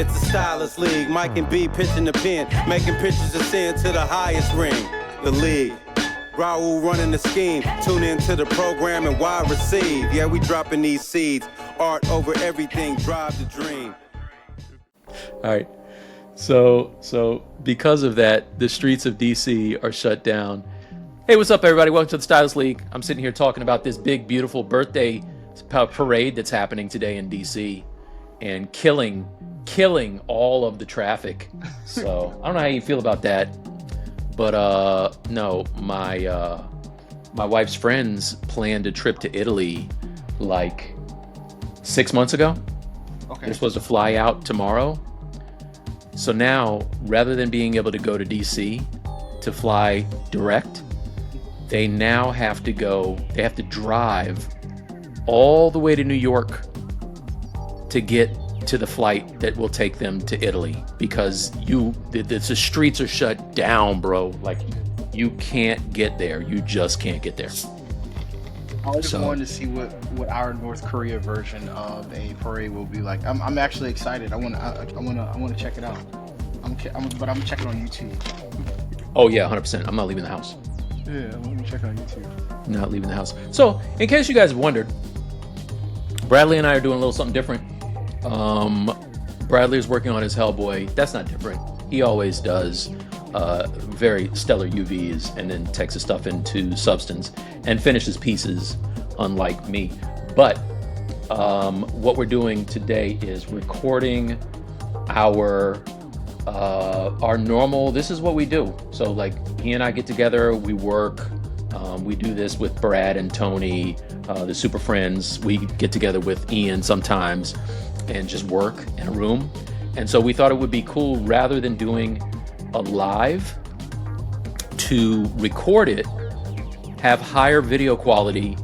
It's the Stylus League. Mike and B pitching the pen, making pitches ascend to the highest ring. The league. Raul running the scheme. Tune into the program and why receive. Yeah, we dropping these seeds. Art over everything. Drive the dream. All right. So because of that, the streets of DC are shut down. Hey, what's up, everybody? Welcome to the Stylus League. I'm sitting here talking about this big, beautiful birthday parade that's happening today in DC and killing all of the traffic. So I don't know how you feel about that, but no, my wife's friends planned a trip to Italy like 6 months ago. Okay. They're supposed to fly out tomorrow. So now, rather than being able to go to DC to fly direct, they now have to drive all the way to New York to get to the flight that will take them to Italy, because the streets are shut down, bro. Like, you can't get there. You just can't get there. I just wanted to see what our North Korea version of a parade will be like. I'm actually excited. I want to check it out. But I'm checking on YouTube. Oh yeah, 100%. I'm not leaving the house. Yeah, I'm gonna check on YouTube. Not leaving the house. So, in case you guys have wondered, Bradley and I are doing a little something different. Bradley is working on his Hellboy. That's not different. He always does very stellar UVs and then takes the stuff into Substance and finishes pieces, unlike me. But what we're doing today is recording our normal. This is what we do. So like, he and I get together, we work. We do this with Brad and Tony, the Super Friends. We get together with Ian sometimes and just work in a room. And so we thought it would be cool, rather than doing a live, to record it, have higher video quality,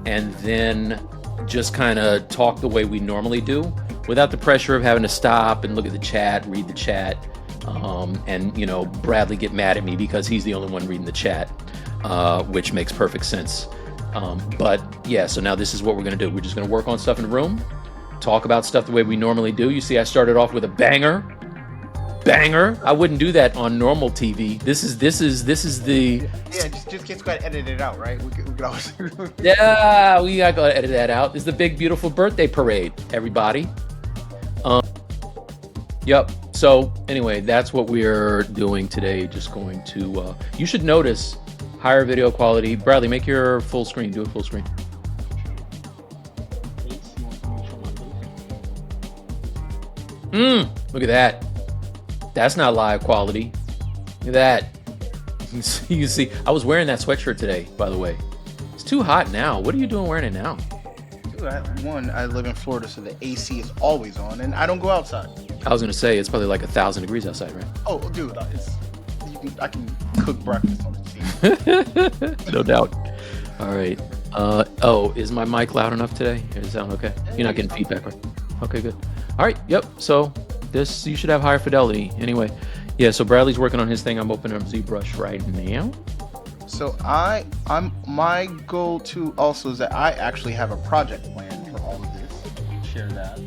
and then just kind of talk the way we normally do, without the pressure of having to stop and look at the chat, read the chat, and Bradley get mad at me because he's the only one reading the chat, which makes perfect sense. But yeah, so now this is what we're gonna do. We're just gonna work on stuff in the room, talk about stuff the way we normally do. You see, I started off with a banger. I wouldn't do that on normal TV. This is the just gotta edit it out, right? We could always yeah, we gotta edit that out. It's the big beautiful birthday parade, everybody. Yep. So anyway, that's what we're doing today. Just going to you should notice higher video quality. Bradley, make your full screen. Do it full screen. Look at that. That's not live quality. Look at that. You see, I was wearing that sweatshirt today, by the way. It's too hot now. What are you doing wearing it now? One, I live in Florida, so the AC is always on, and I don't go outside. I was gonna say, it's probably like 1,000 degrees outside, right? Oh, dude, I can cook breakfast on the sea. No doubt. All right. Is my mic loud enough today? Does it sound okay? You're not getting feedback, right? Okay, good. All right. Yep. So this, you should have higher fidelity. Anyway, yeah. So Bradley's working on his thing. I'm opening up ZBrush right now. So my goal too also is that I actually have a project plan for all of this. Share that.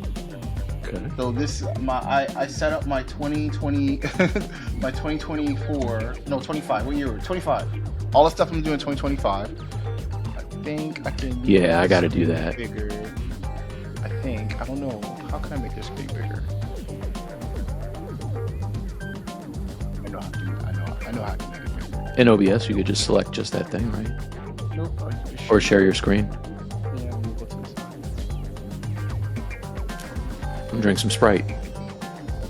Okay. So this I set up my 2020 my 2024 no 25. What year? 25. All the stuff I'm doing 2025. I think I can. Yeah, I got to do that. Bigger. I don't know. How can I make this big bigger? I know how to make it bigger. In OBS, you could just select just that thing, right? Nope. Or share your screen. Yeah, we'll go to the side. I'm drinking some Sprite.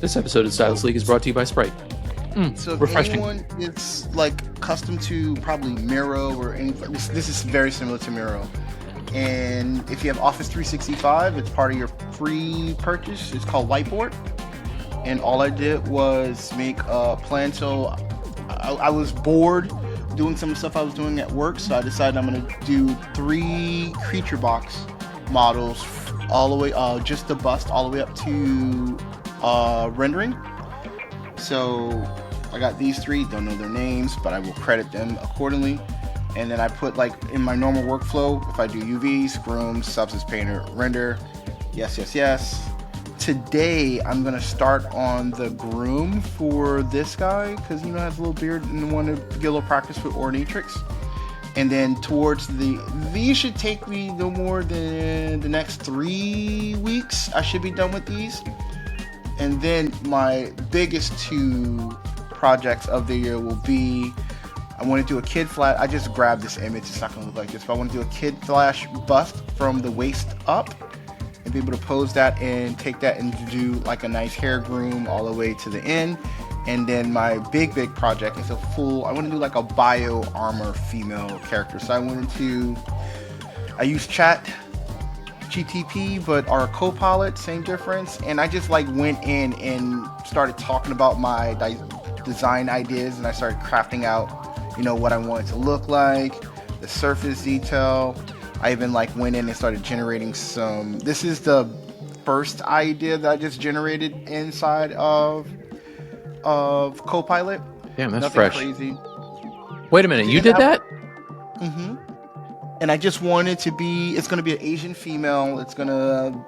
This episode of Stylus League is brought to you by Sprite. So if refreshing. anyone is like custom to probably Miro or any, this is very similar to Miro. And if you have Office 365, it's part of your free purchase. It's called Whiteboard. And all I did was make a plan. So I was bored doing some stuff I was doing at work. So I decided I'm going to do 3 creature box models all the way, just the bust all the way up to rendering. So I got these 3, don't know their names, but I will credit them accordingly. And then I put, like, in my normal workflow, if I do UVs, Groom, Substance Painter, Render, yes, today I'm gonna start on the groom for this guy because he has a little beard and want to get a little practice with Ornatrix. And then towards these should take me no more than the next 3 weeks. I should be done with these. And then my biggest 2 projects of the year will be, I want to do a kid flash. I just grabbed this image. It's not going to look like this, but I want to do a kid flash bust from the waist up and be able to pose that and take that and do like a nice hair groom all the way to the end. And then my big project is I want to do like a bio armor female character. So I use Chat GTP, but our co-pilot, same difference. And I just like went in and started talking about my design ideas, and I started crafting out, what I wanted to look like, the surface detail. I even like went in and started generating some. This is the first idea that I just generated inside of Copilot. Damn, that's Nothing fresh. crazy. Wait a minute, you did that? Mm-hmm. And I just wanted to be. It's gonna be an Asian female. It's gonna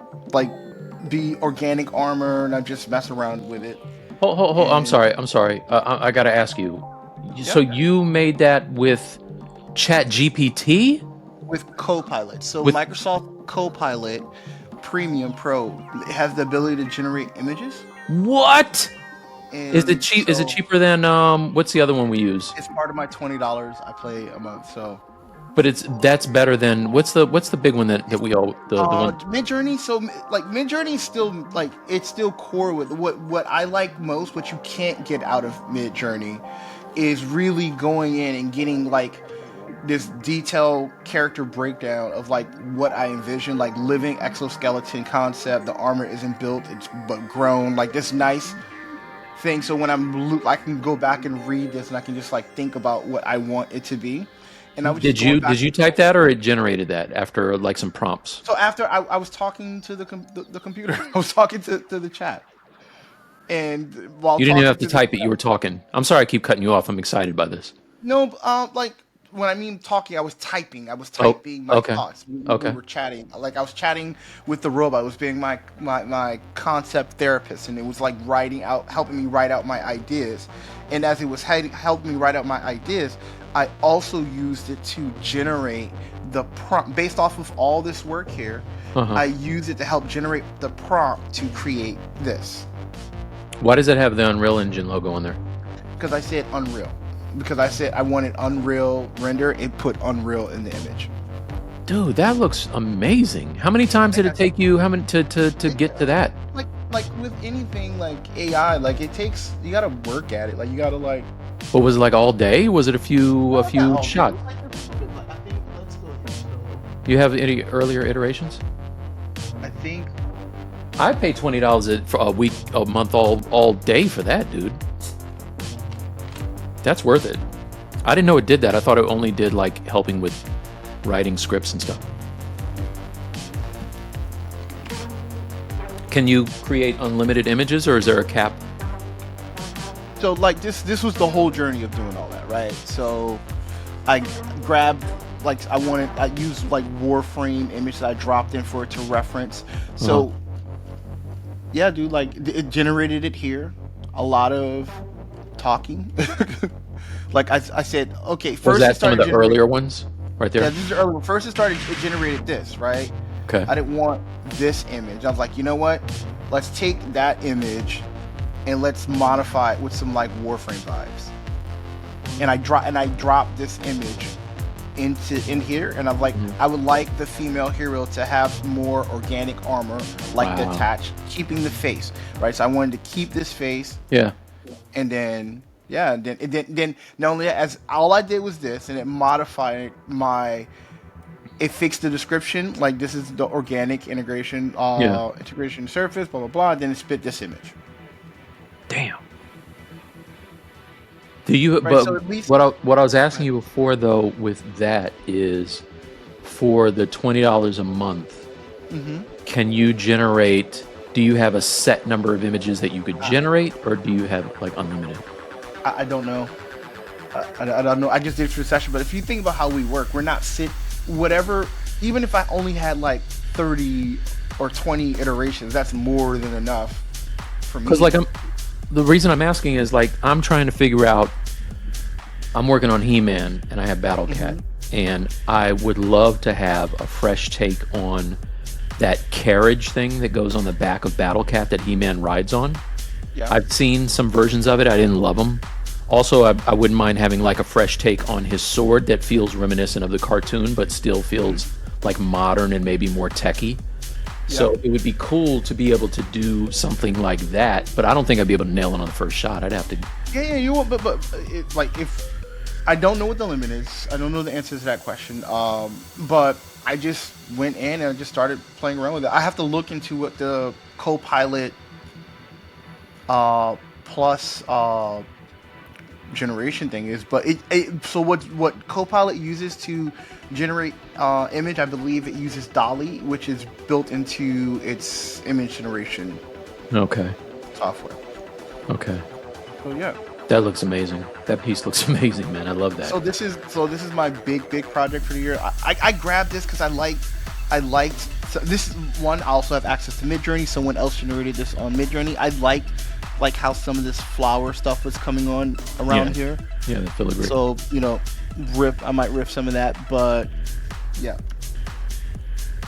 be organic armor, and I just mess around with it. Hold. I'm sorry. I gotta ask you. So you made that with Chat GPT? With Copilot. So Microsoft Copilot Premium Pro has the ability to generate images. What? And is it cheap? Is it cheaper than what's the other one we use? It's part of my $20 I pay a month. So, but that's better than what's the big one that we all the one? Midjourney. So Midjourney is still it's still core with what I like most. What you can't get out of Midjourney is really going in and getting this detailed character breakdown of what I envision, living exoskeleton concept. The armor isn't built, it's but grown, this nice thing. So when I can go back and read this and I can just think about what I want it to be. And I was did you type that, or it generated that after some prompts? So after I was talking to the computer, I was talking to the chat. And while you didn't even have to type it, you were talking. I'm sorry I keep cutting you off. I'm excited by this. No, when I mean talking, I was typing. I was typing my thoughts. We were chatting. I was chatting with the robot. It was being my concept therapist, and it was helping me write out my ideas. And as it was helping me write out my ideas, I also used it to generate the prompt based off of all this work here. I use it to help generate the prompt to create this. Why does it have the Unreal Engine logo on there? Because I said Unreal. Because I said I wanted Unreal render, it put Unreal in the image. Dude, that looks amazing. How many times did it take you to get to that? Like with anything like AI, it takes, you gotta work at it. You gotta What was it, all day? Was it a few shots? Do you have any earlier iterations? I think I pay $20 for a week, a month, all day for that, dude. That's worth it. I didn't know it did that. I thought it only did helping with writing scripts and stuff. Can you create unlimited images, or is there a cap? So this was the whole journey of doing all that, right? So I grabbed I used Warframe image that I dropped in for it to reference. So yeah, dude, it generated it here. A lot of talking. I said, okay, first was that some of the earlier ones right there? Yeah, these are early. First it generated this, right? Okay. I didn't want this image. I was like, you know what? Let's take that image and let's modify it with some Warframe vibes. And I dropped this image in here, and I'm I would like the female hero to have more organic armor, the attached, keeping the face, right? So I wanted to keep this face. Yeah. And then then not only that, as all I did was this, and it modified it fixed the description, this is the organic integration surface, blah blah blah. Then it spit this image. Damn. Do you? Right, but so at least, what I was asking you before though with that is, for the $20 a month, can you generate? Do you have a set number of images that you could generate, or do you have unlimited? I don't know. I don't know. I just did it for the session, but if you think about how we work, we're not whatever. Even if I only had 30 or 20 iterations. That's more than enough for me. Because like the reason I'm asking is like I'm trying to figure out. I'm working on He-Man and I have Battle Cat, and I would love to have a fresh take on that carriage thing that goes on the back of Battle Cat that He-Man rides on. Yeah. I've seen some versions of it. I didn't love them. Also, I wouldn't mind having like a fresh take on his sword that feels reminiscent of the cartoon, but still feels like modern and maybe more techy. So it would be cool to be able to do something like that, but I don't think I'd be able to nail it on the first shot. I'd have to. Yeah, you won't. But it, like if I don't know what the limit is, I don't know the answer to that question. But I just went in and I just started playing around with it. I have to look into what the Copilot plus generation thing is, but so what Copilot uses to generate image, I believe it uses Dolly, which is built into its image generation Okay. software. Okay. So yeah. That looks amazing. That piece looks amazing, man. I love that. So this is my big project for the year. I grabbed this because I liked. So this is one. I also have access to Midjourney. Someone else generated this on Midjourney. I liked like how some of this flower stuff was coming on around here. Yeah, the filigree. So I might riff some of that, but yeah.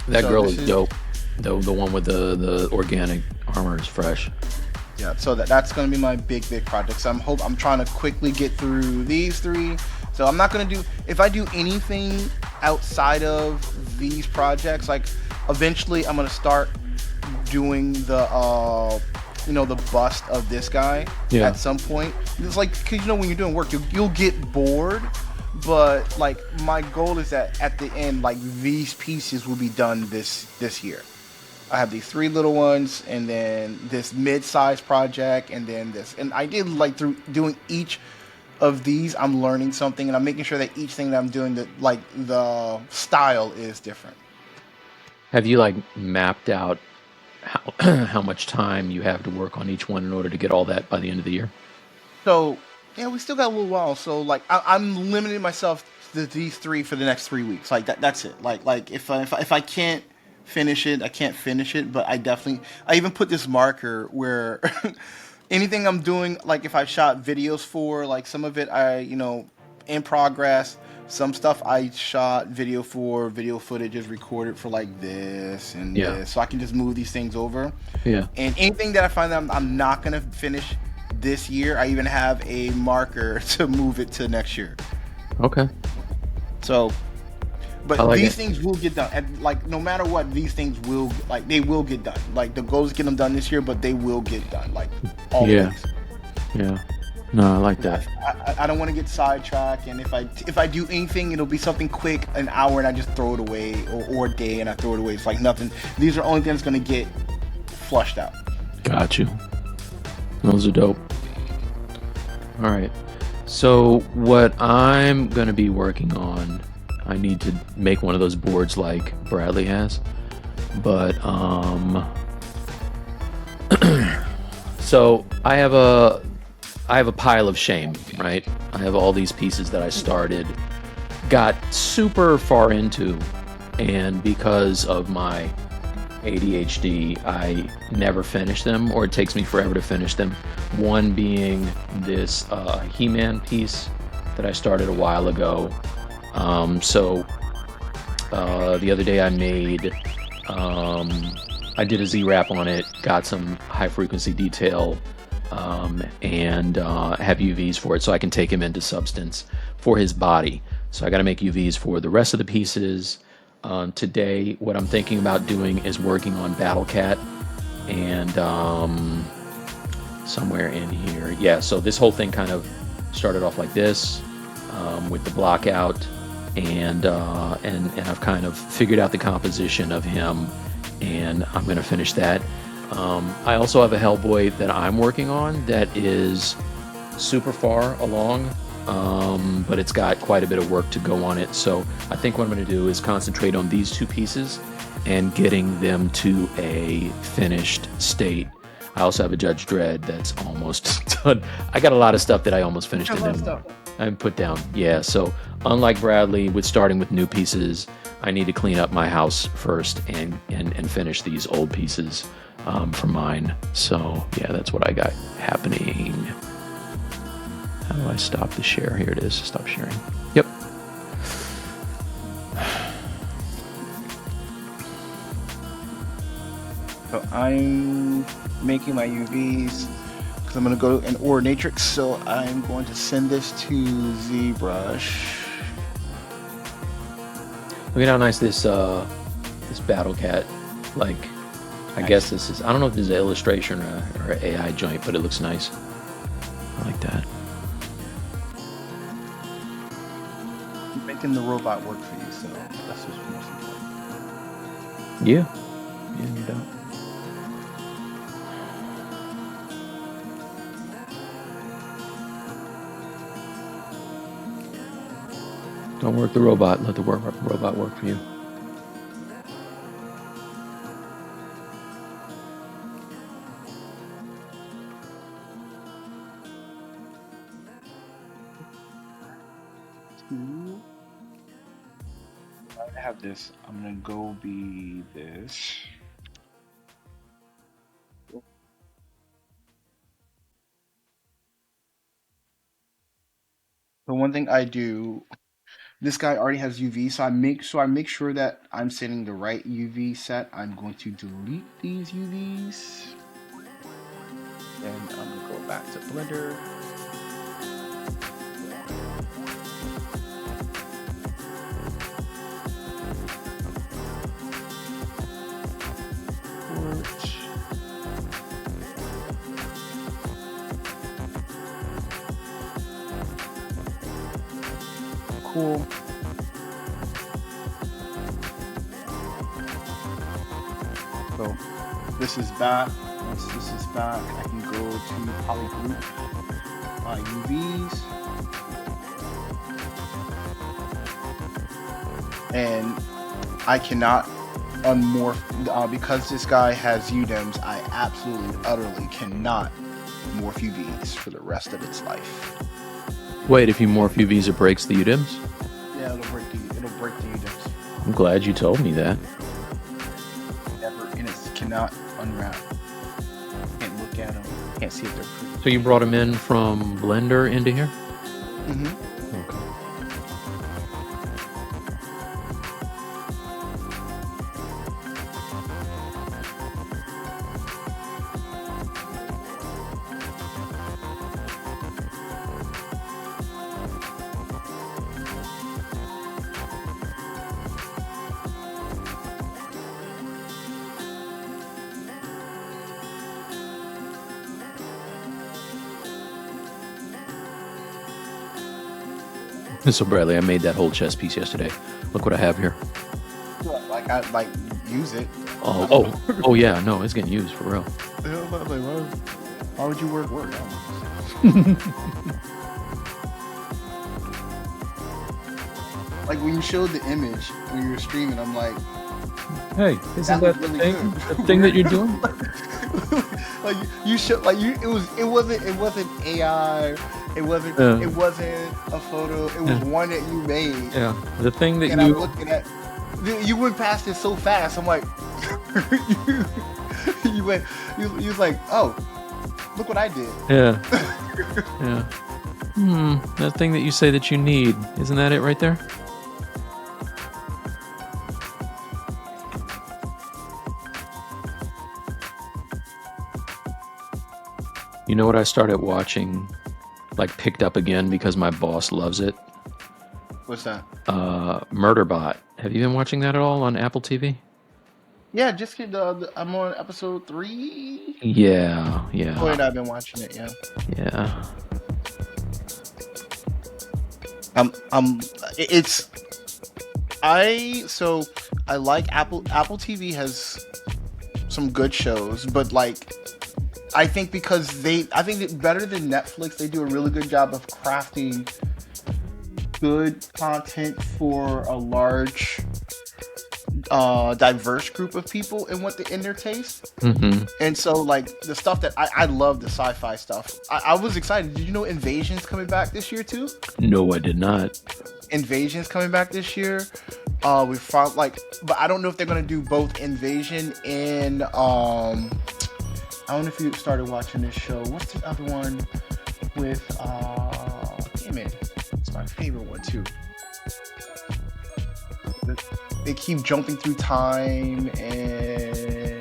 That So girl this is dope. The one with the organic armor is fresh. Yeah, so that's gonna be my big project. So I'm trying to quickly get through these three. So I'm not gonna do, if I do anything outside of these projects, like eventually I'm gonna start doing the the bust of this guy at some point. It's like, cause when you're doing work, you'll get bored, but like my goal is that at the end, like these pieces will be done this year. I have these three little ones, and then this mid-sized project, and then this. And I did like through doing each of these, I'm learning something, and I'm making sure that each thing that I'm doing, that like the style is different. Have you like mapped out how much time you have to work on each one in order to get all that by the end of the year? So yeah, we still got a little while. So like I'm limiting myself to these three for the next 3 weeks. Like that's it. Like if I can't finish it, I can't finish it, but I even put this marker where anything I'm doing, like if I shot videos for, like some of it in progress, some stuff I shot video footage is recorded for like this and this, so I can just move these things over. Yeah. And anything that I find that I'm not gonna finish this year, I even have a marker to move it to next year. Okay. So but like these things will get done. And like no matter what, these things will get done. Like the goal is to get them done this year, but they will get done. Like all things. Yeah. No, I like that. I don't want to get sidetracked, and if I do anything, it'll be something quick, an hour, and I just throw it away, or a day and I throw it away. It's like nothing. These are only things gonna get flushed out. Got you. Those are dope. All right. So what I'm gonna be working on, I need to make one of those boards like Bradley has, but so I have a pile of shame, right? I have all these pieces that I started, got super far into, and because of my ADHD, I never finish them, or it takes me forever to finish them. One being this He-Man piece that I started a while ago. The other day I made, I did a Z-wrap on it, got some high frequency detail, and have UVs for it so I can take him into substance for his body. So I got to make UVs for the rest of the pieces. Today, what I'm thinking about doing is working on Battle Cat, and somewhere in here, yeah. So this whole thing kind of started off like this, with the block out, and I've kind of figured out the composition of him, and I'm gonna finish that. I also have a Hellboy that I'm working on that is super far along, but it's got quite a bit of work to go on it. So I think what I'm going to do is concentrate on these two pieces and getting them to a finished state. I also have a Judge Dredd that's almost done. I got a lot of stuff that I almost finished A and lot of then stuff. I put down. Yeah, so unlike Bradley, with starting with new pieces, I need to clean up my house first and finish these old pieces for mine. So yeah, that's what I got happening. How do I stop the share? Here it is. Stop sharing. Yep. So I'm making my UVs because I'm going to go in Ornatrix. So I'm going to send this to ZBrush. Look at how nice this this battle cat, like, I guess this is, I don't know if this is an illustration or an AI joint, but it looks nice. I like that. I'm making the robot work for you, so that's what's most important. Yeah. Yeah, no doubt. Don't work the robot. Let the robot work for you. I have this. I'm gonna go be this. The one thing I do, this guy already has UV, so I make sure that I'm setting the right UV set. I'm going to delete these UVs, and I'm gonna go back to Blender. Cool. So this is back. Once this is back, I can go to polygroup my UVs, and I cannot unmorph because this guy has UDEMs. I absolutely, utterly cannot morph UVs for the rest of its life. Wait, if you morph UVs, it breaks the UDIMs? Yeah, it'll break the UDEMs. I'm glad you told me that. Never, and it cannot unwrap. Can't look at them. Can't see if they're pretty. So you brought them in from Blender into here? Mm-hmm. Okay. So Bradley, I made that whole chess piece yesterday. Look what I have here. Like I use it. Oh yeah, no, it's getting used for real. Why would you work? Like when you showed the image when you were streaming, I'm like, Hey, isn't that really the good. the thing that you're doing? like you should like you. It wasn't AI. It wasn't a photo. It was one that you made. Yeah, the thing that And you I'm looking at. You went past it so fast. I'm like, you was like, oh, look what I did. Yeah. Yeah. That thing that you say that you need. Isn't that it right there? You know what I started watching, like picked up again because my boss loves it? What's that? Murderbot. Have you been watching that at all on Apple TV? Yeah, just I'm on episode 3. Yeah. Oh, and I've been watching it. Yeah. Yeah. I like Apple TV has some good shows, but like I think that better than Netflix, they do a really good job of crafting good content for a large diverse group of people in their taste. Mm-hmm. And so, like, the stuff that I love, the sci-fi stuff. I was excited. Did you know Invasion's coming back this year too? No, I did not. Invasion's coming back this year. We found but I don't know if they're gonna do both Invasion and I don't know if you started watching this show. What's the other one with damn it, it's my favorite one too. They keep jumping through time, and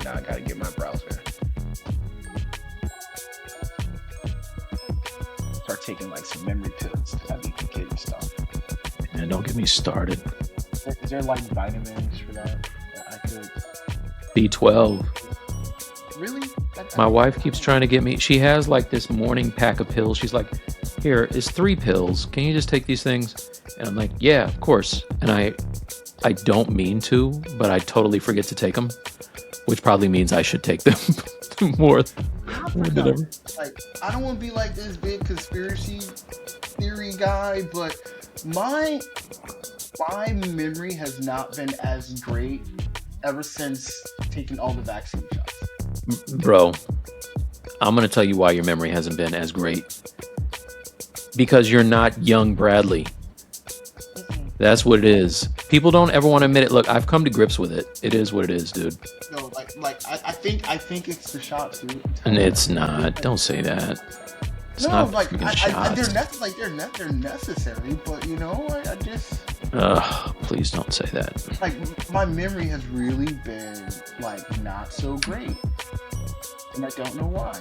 now I gotta get my browser. Start taking like some memory pills to have you forget your stuff. And don't get me started. Is there like vitamins for that I could? B12. Really? My wife keeps trying to get me. She has like this morning pack of pills. She's like, "Here, it's 3 pills. Can you just take these things?" And I'm like, "Yeah, of course." And I don't mean to, but I totally forget to take them, which probably means I should take them more than ever. Like, I don't want to be like this big conspiracy theory guy, but my memory has not been as great ever since taking all the vaccine shots. Bro, I'm going to tell you why your memory hasn't been as great. Because you're not young Bradley. That's what it is. People don't ever want to admit it. Look, I've come to grips with it. It is what it is, dude. No, I think it's the shots, dude. And it's not. Don't say that. It's no, not like freaking shots. they're necessary, but you know, I just. Ugh, please don't say that. Like, my memory has really been like not so great, and I don't know why.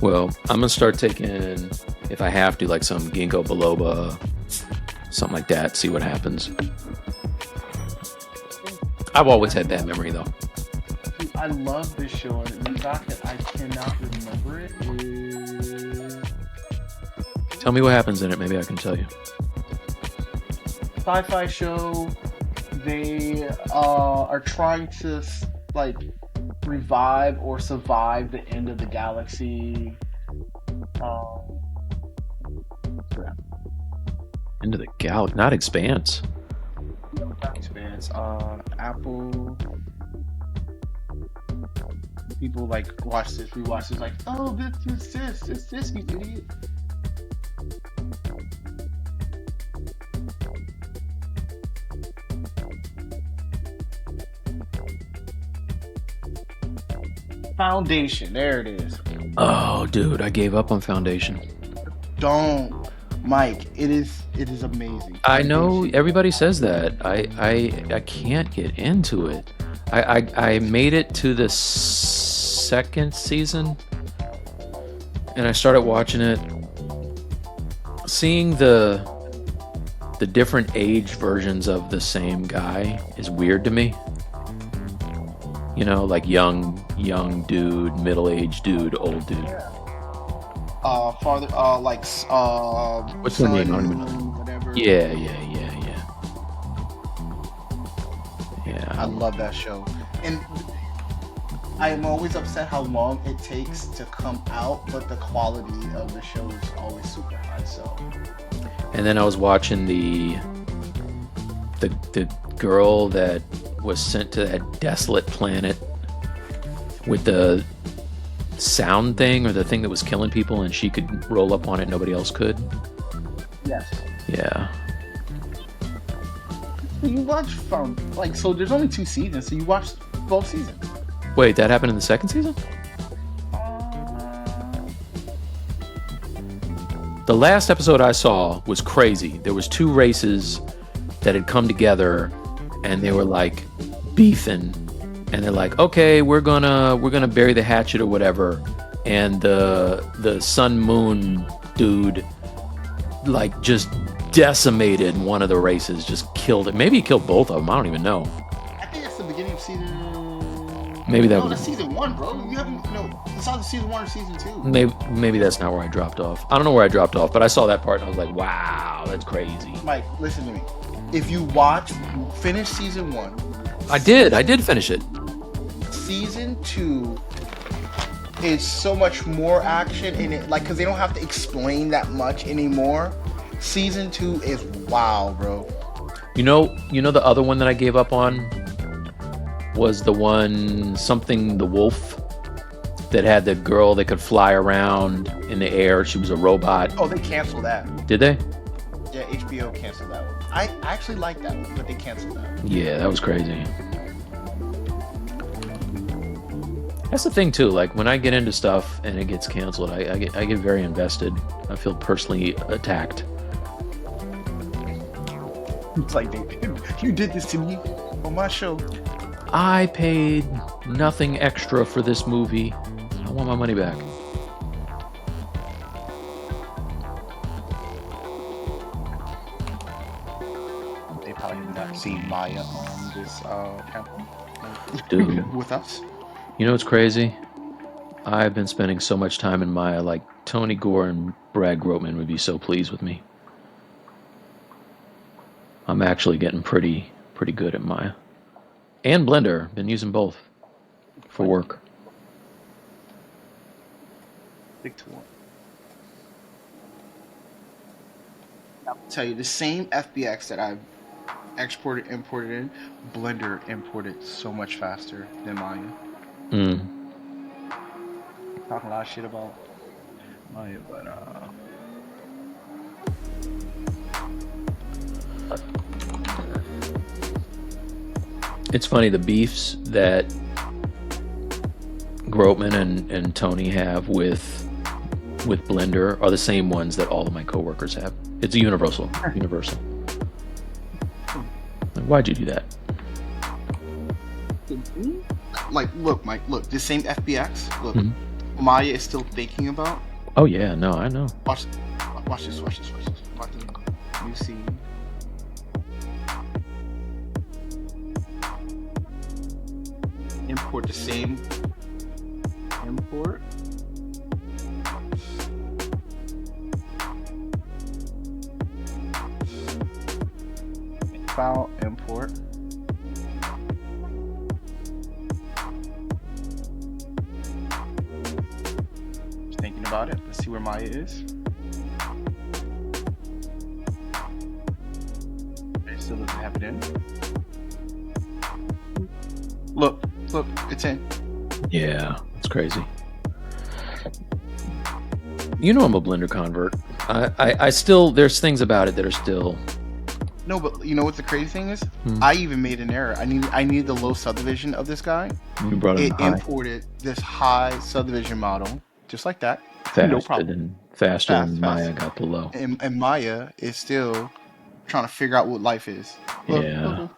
Well, I'm gonna start taking, if I have to, like some ginkgo biloba, something like that. See what happens. I've always had bad memory though. Dude, I love this show, and the fact that I cannot remember it is. Tell me what happens in it. Maybe I can tell you. Sci-fi show. They are trying to like revive or survive the end of the galaxy. Into the galaxy, not Expanse. No, not Expanse. Apple. People like watch this, rewatch this, like, oh, it's this, you idiot. Foundation, there it is. Oh, dude, I gave up on Foundation. Don't, Mike. It is amazing. I know everybody says that. I can't get into it. I made it to the 2nd season, and I started watching it. Seeing the different age versions of the same guy is weird to me. You know, like young dude, middle-aged dude, old dude. Father, what's son, the name? I don't even know. Whatever. Yeah. I love that show, and I am always upset how long it takes to come out, but the quality of the show is always super high. So. And then I was watching the girl that was sent to that desolate planet with the sound thing, or the thing that was killing people, and she could roll up on it, nobody else could. Yes. Yeah. You watch so there's only 2 seasons, so you watched both seasons. Wait, that happened in the 2nd season? The last episode I saw was crazy. There was 2 races that had come together, and they were like beefing, and they're like, okay, we're gonna bury the hatchet or whatever, and the Sun Moon dude like just decimated one of the races, just killed it. Maybe he killed both of them. I don't even know. I think that's the beginning of season. Maybe that was that's season 1, bro. You haven't it's either season 1 or season 2. Maybe that's not where I dropped off. I don't know where I dropped off, but I saw that part and I was like, wow, that's crazy. Mike, listen to me. If you finish season 1. I did finish it. Season 2 is so much more action in it, like, because they don't have to explain that much anymore. Season 2 is wow, bro. The other one that I gave up on was the one something the wolf that had the girl that could fly around in the air. She was a robot. Oh, they canceled that. Did they? Yeah, HBO canceled that one. I actually like that one, but they canceled that. Yeah, that was crazy. That's the thing too. Like when I get into stuff and it gets canceled, I get very invested. I feel personally attacked. It's like, you did this to me on my show. I paid nothing extra for this movie. I want my money back. They probably have not seen Maya on this panel. Dude. With us. You know what's crazy? I've been spending so much time in Maya. Like Tony Gore and Brad Grootman would be so pleased with me. I'm actually getting pretty good at Maya. And Blender. Been using both for work. Big to one. I'll tell you, the same FBX that I've imported in, Blender imported so much faster than Maya. Talking a lot of shit about Maya, but It's funny, the beefs that Grootman and Tony have with Blender are the same ones that all of my coworkers have. It's universal. Like, why'd you do that? like, look, Mike, look, this same FBX, look, Maya is still thinking about. Oh yeah, no, I know. Watch this. Watch this. New scene. Import the same. Import. File import. Just thinking about it. Let's see where Maya is. It still doesn't have it in. Look, it's in. Yeah, it's crazy. You know I'm a Blender convert. I still, there's things about it that are still. No, but you know what the crazy thing is? I even made an error. I needed the low subdivision of this guy. You brought it high. Imported this high subdivision model, just like that. No problem. Faster than Maya got the low. And Maya is still trying to figure out what life is. Yeah.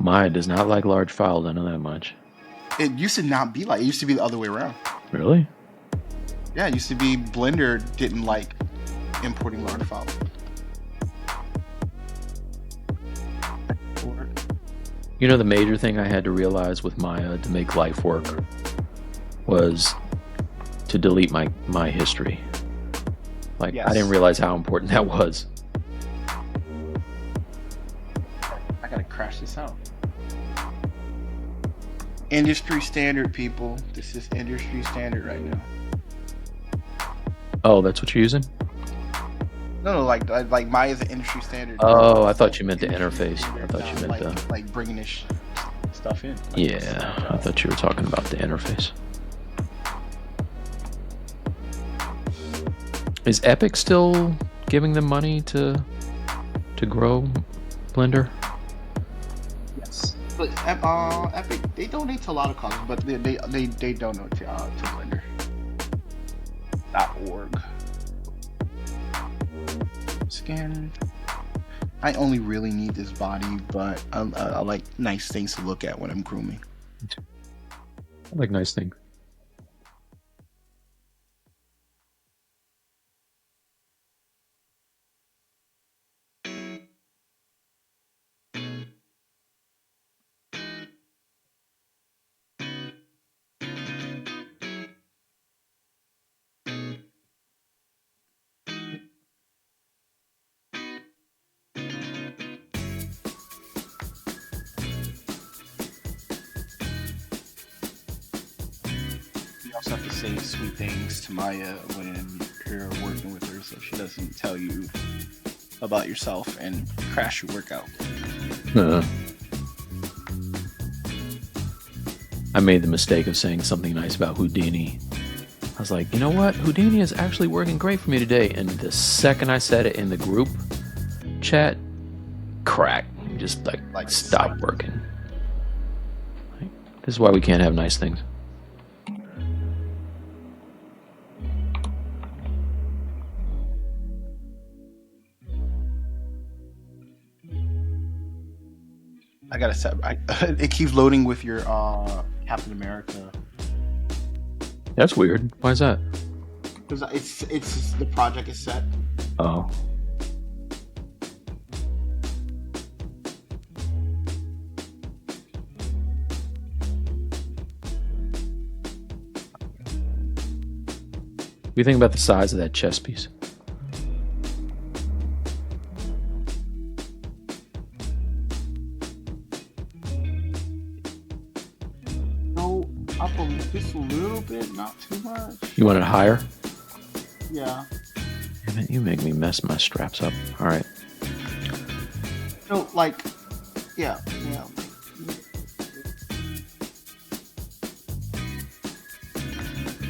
Maya does not like large files, I know that much. It used to not be like, it used to be the other way around. Really? Yeah, it used to be Blender didn't like importing large files. You know, the major thing I had to realize with Maya to make life work was to delete my history. Like, yes. I didn't realize how important that was. I gotta crash this out. Industry standard, people. This is industry standard right now. Oh, that's what you're using? No, like Maya's an industry standard. Oh, I thought you meant the interface. I thought you meant like bringing this stuff in. Like yeah, I thought you were talking about the interface. Is Epic still giving them money to grow Blender? Yes, but Epic, they donate to a lot of causes, but they donate to Blender. .org. Scan. I only really need this body, but I like nice things to look at when I'm grooming. I like nice things. You also have to say sweet things to Maya when you're working with her, so she doesn't tell you about yourself and crash your workout. I made the mistake of saying something nice about Houdini. I was like, you know what? Houdini is actually working great for me today. And the second I said it in the group chat, crack. Just like stop working. Like, this is why we can't have nice things. I gotta set. It keeps loading with your Captain America. That's weird. Why is that? Because it's the project is set. Oh. What do you think about the size of that chess piece? Up just a little bit, not too much. You want it higher? Yeah. Damn it, you make me mess my straps up. All right. No, like, yeah.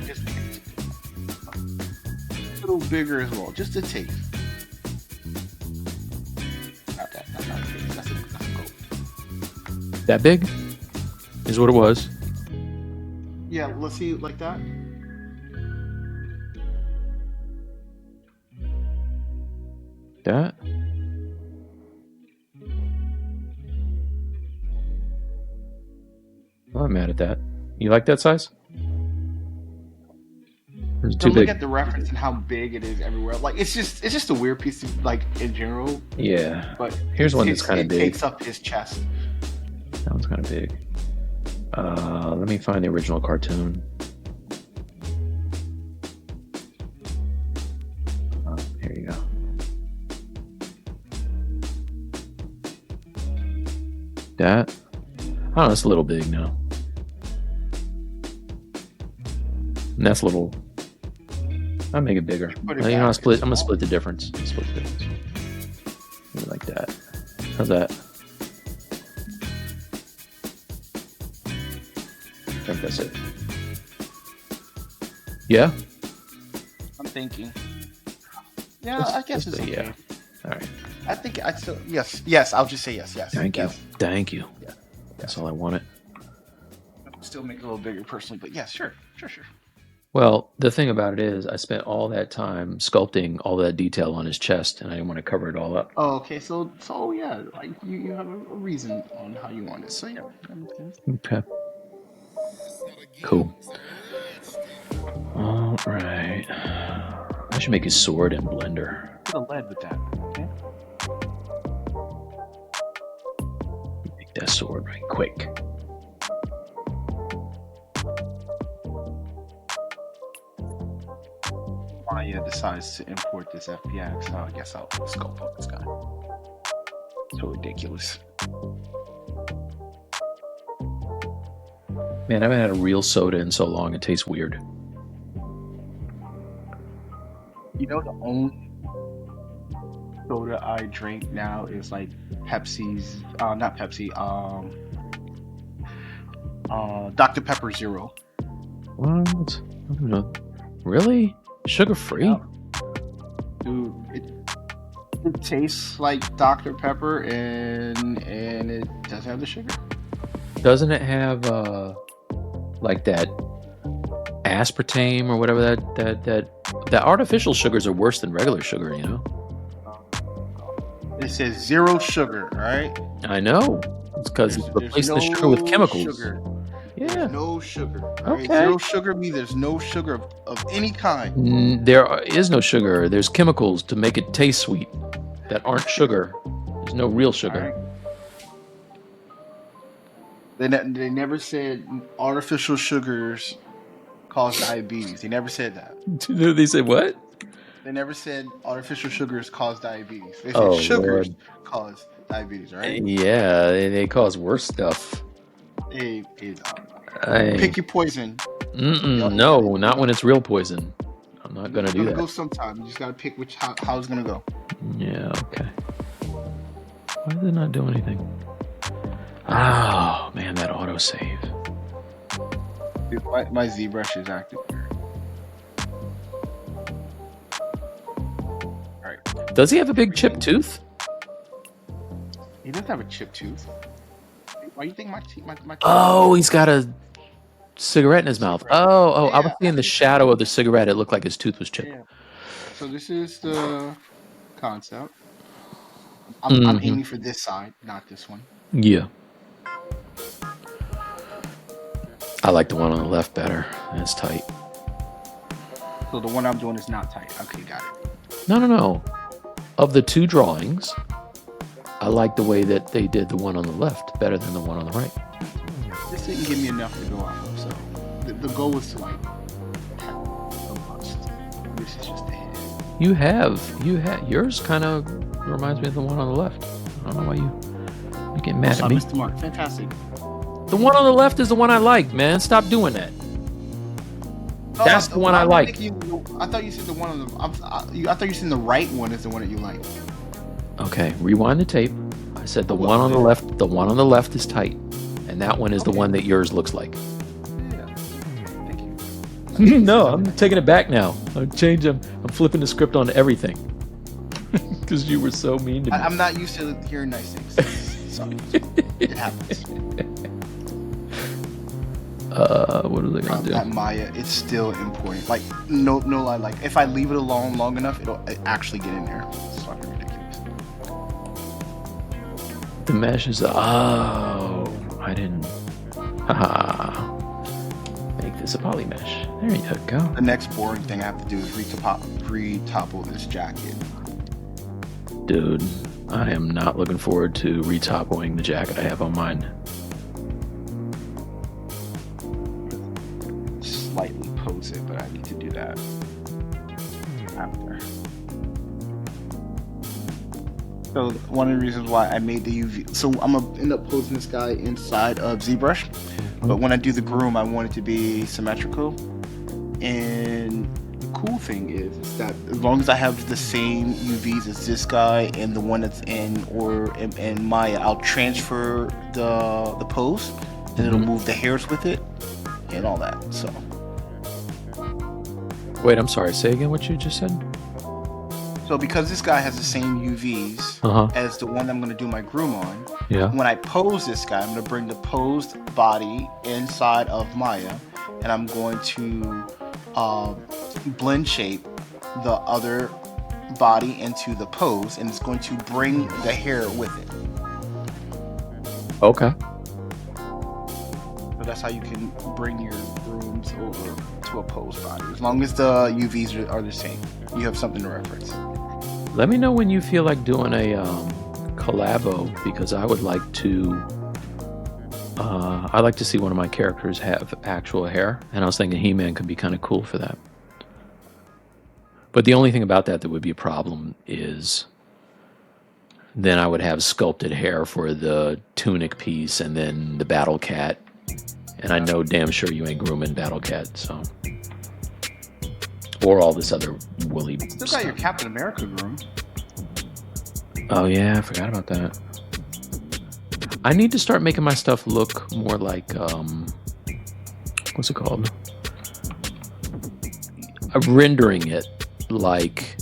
Just a little bigger as well, just a taste. Not that big. That's a goal. That big is what it was. Yeah, let's see, like that. That? I'm not mad at that. You like that size? Or is it too Look big? at the reference and how big it is everywhere. Like it's just a weird piece of, like, in general. Yeah. But Here's one that's kind of it big. takes up his chest. That one's kind of big. Let me find the original cartoon. Here you go. That? Oh, that's a little big now. And that's a little. I'll make it bigger. Put it You know, back. I'm gonna split the difference. Split the difference. Maybe like that. How's that? I think that's it. Yeah? I'm thinking. Yeah, I guess it's okay. Yeah. All right. I think I still yes. I'll just say yes. Thank you. Yes. Thank you. Yeah. That's all I wanted. Still make it a little bigger personally, but yes, sure. Well, the thing about it is, I spent all that time sculpting all that detail on his chest, and I didn't want to cover it all up. Oh, okay. So yeah, like you have a reason on how you want it. So yeah. Okay. Cool. All right. I should make his sword in Blender. Put a lead with that. Okay. Make that sword right quick. Maya decides to import this FBX, so I guess I'll sculpt up this guy. So ridiculous. Man, I haven't had a real soda in so long. It tastes weird. You know, the only soda I drink now is like Pepsi's, not Pepsi, Dr. Pepper Zero. What? I don't know. Really? Sugar free? Yeah. Dude, it tastes like Dr. Pepper and it doesn't have the sugar. Doesn't it have like that aspartame or whatever that artificial sugars are worse than regular sugar, you know? It says zero sugar, right? I know. It's because it's replacing the sugar with chemicals. Sugar. Yeah. There's no sugar. Right? Okay. Zero sugar means there's no sugar of any kind. There is no sugar. There's chemicals to make it taste sweet that aren't sugar. There's no real sugar. Right. They never said artificial sugars cause diabetes. They never said that. They said what? They never said artificial sugars cause diabetes. They said sugars cause diabetes, right? Yeah, they cause worse stuff. Pick your poison. No, not when it's real poison. I'm not gonna do that. Go sometime. You just gotta pick how it's gonna go. Yeah, okay. Why did it not do anything? Oh, man, that autosave. Dude, my ZBrush is active here. Alright. Does he have a big chipped tooth? He doesn't have a chipped tooth. Why do you think my Oh, he's got a cigarette in his mouth. Oh, I was Yeah. seeing the shadow of the cigarette. It looked like his tooth was chipped. Yeah. So this is the concept. I'm aiming for this side, not this one. Yeah. I like the one on the left better. It's tight. So the one I'm doing is not tight. Okay, got it. No. Of the two drawings, I like the way that they did the one on the left better than the one on the right. This didn't give me enough to go off of, so the goal was to like the bust. This is just the head. You have yours kind of reminds me of the one on the left. I don't know why you get mad So I at me. missed the mark. Fantastic. The one on the left is the one I like, man. Stop doing that. Oh, That's the one I like. I thought you said the one on the. I thought you said the right one is the one that you like. Okay, rewind the tape. I said the one on the left. The one on the left is tight, and that one is the one that yours looks like. Yeah. Thank you. No, I'm taking it back now. I'm flipping the script on everything because you were so mean to me. I'm not used to hearing nice things. Sorry. It happens. What are they gonna do? That Maya, it's still important. Like no lie. Like if I leave it alone long enough, it'll actually get in there. It's fucking ridiculous. The mesh is. Oh, I didn't. Haha. Make this a poly mesh. There you go. The next boring thing I have to do is retopple this jacket. Dude, I am not looking forward to retoppling the jacket I have on mine. Slightly pose it, but I need to do that after. So one of the reasons why I made the UV, so I'm gonna end up posing this guy inside of ZBrush, but when I do the groom, I want it to be symmetrical. And the cool thing is that as long as I have the same UVs as this guy and the one that's in Maya, I'll transfer the pose, and it'll move the hairs with it and all that. So. Wait, I'm sorry. Say again what you just said. So because this guy has the same UVs as the one I'm going to do my groom on, when I pose this guy, I'm going to bring the posed body inside of Maya, and I'm going to blend shape the other body into the pose, and it's going to bring the hair with it. Okay. So that's how you can bring your grooms over to a posed body. As long as the UVs are the same, you have something to reference. Let me know when you feel like doing a collabo, because I would like to. I like to see one of my characters have actual hair, and I was thinking Heman could be kind of cool for that. But the only thing about that would be a problem is then I would have sculpted hair for the tunic piece and then the battle cat, and I know damn sure you ain't grooming battle cat, so. Or all this other woolly Still stuff. got your Captain America groom. Oh yeah, I forgot about that. I need to start making my stuff look more like what's it called? I'm rendering it like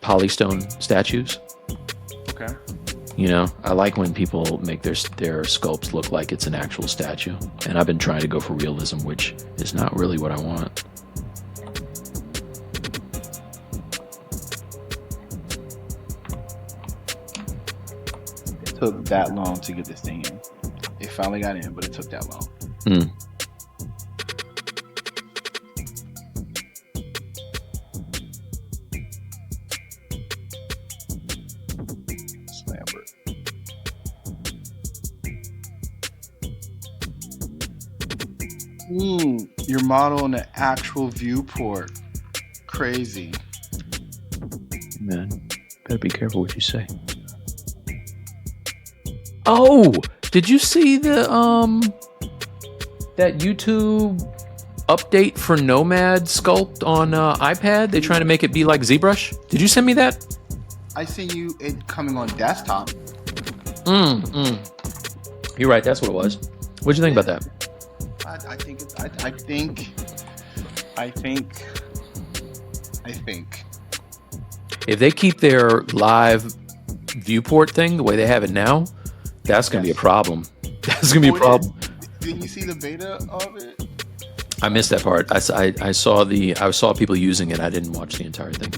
polystone statues. Okay. You know, I like when people make their sculpts look like it's an actual statue, and I've been trying to go for realism, which is not really what I want. It took that long to get this thing in. It finally got in, but it took that long. Your model in the actual viewport. Crazy. Man, better be careful what you say. Oh, did you see the that YouTube update for Nomad Sculpt on iPad. They're trying to make it be like ZBrush. Did you send me that? I seen you it coming on desktop. You're right. That's what it was. What'd you think about that? I think. If they keep their live viewport thing the way they have it now, that's going to be a problem. That's going to be a problem. Didn't you see the beta of it? I missed that part. I saw people using it. I didn't watch the entire thing.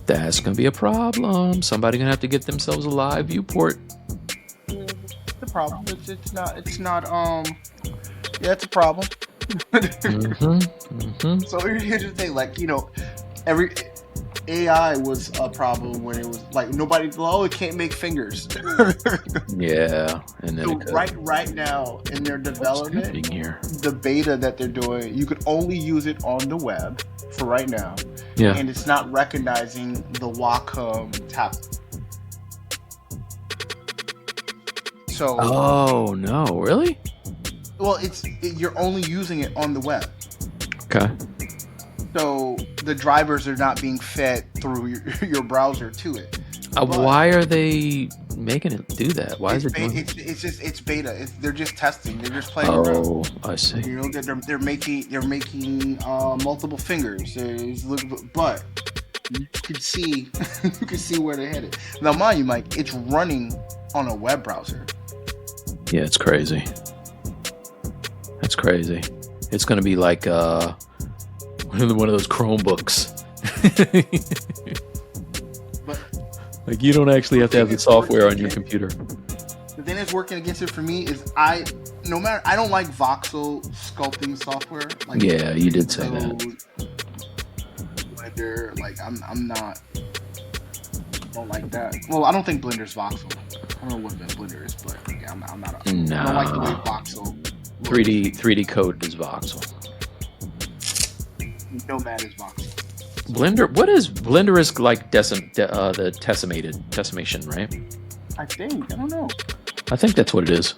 That's going to be a problem. Somebody's going to have to get themselves a live viewport. The problem. It's not. Yeah, it's a problem. So here's the thing, like, you know, every AI was a problem when it was like it can't make fingers. Yeah, and then So right now in their development, here. the beta that they're doing, you could only use it on the web for right now. Yeah. And it's not recognizing the Wacom tablet. So Oh no, really? well, you're only using it on the web. Okay. So the drivers are not being fed through your browser to it. Why are they making it do that? Why is it doing that? It's beta. They're just testing. They're just playing around. Oh, I see. You know, they're making multiple fingers. But you can see where they're headed. Now, mind you, Mike, it's running on a web browser. Yeah, it's crazy. That's crazy. It's going to be like one of those Chromebooks. But like you don't actually have to have the software on your computer. the thing that's working against it for me is I don't like voxel sculpting software. Like, Yeah, you did say that. Blender, like I'm not. Don't like that. Well, I don't think Blender's voxel. I don't know what Blender is, but yeah, I'm not. I don't like the way voxel. 3D code is voxel. Nomad is voxel. Blender is like the decimation, right? I don't know. I think that's what it is.